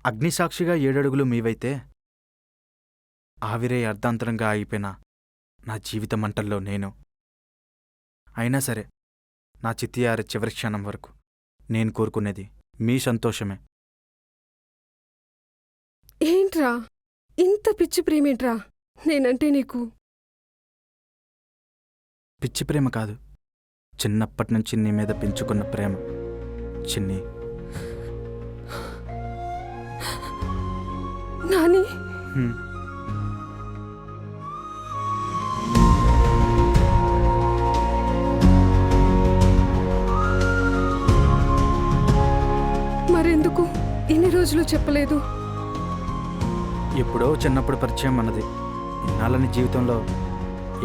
అగ్నిసాక్షిగా 7 అడుగులు మీవైతే ఆవిరే అర్ధాంతరంగా ఆగిపోయిన నా జీవిత మంటల్లో నేను. అయినా సరే నా చిత్తియారే చివరి క్షణం వరకు నేను కోరుకునేది మీ సంతోషమే. ఏంట్రా ఇంత పిచ్చి ప్రేమేంట్రా నేనంటే నీకు? పిచ్చి ప్రేమ కాదు, చిన్నప్పటి నుంచి నీ మీద పెంచుకున్న ప్రేమ చిన్ని. నాని హ్మ్. మరెందుకు ఇన్ని రోజులు చెప్పలేదు? ఎప్పుడో చిన్నప్పుడు పరిచయం అన్నది. ఇన్నాళ్ళని జీవితంలో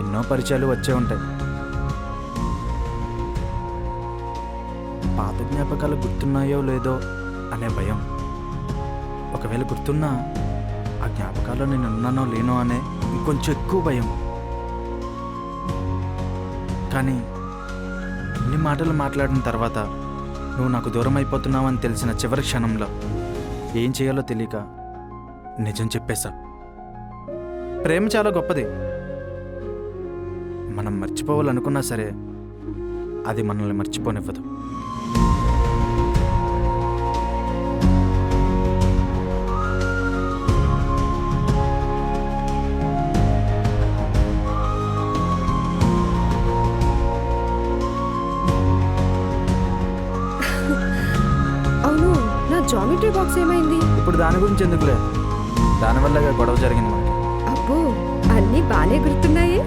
ఎన్నో పరిచయాలు వచ్చే ఉంటాయి. పాత జ్ఞాపకాలు గుర్తున్నాయో లేదో అనే భయం, ఒకవేళ గుర్తున్నా ఆ జ్ఞాపకాల్లో నేను ఉన్నానో లేనో అనే ఇంకొంచెం ఎక్కువ భయం. కానీ ఇన్ని మాటలు మాట్లాడిన తర్వాత నువ్వు నాకు దూరం అయిపోతున్నావు అని తెలిసిన చివరి క్షణంలో ఏం చేయాలో తెలియక నిజం చెప్పేశా. ప్రేమ చాలా గొప్పది. మనం మర్చిపోవాలనుకున్నా సరే అది మనల్ని మర్చిపోనివ్వదు. అవును, నా జామెట్రీ బాక్స్ ఏమైంది? ఇప్పుడు దాని గురించి ఎందుకులే, దానివల్ల గొడవ జరిగింది మనకి. అబ్బో, అన్నీ బానే గుర్తున్నాయి.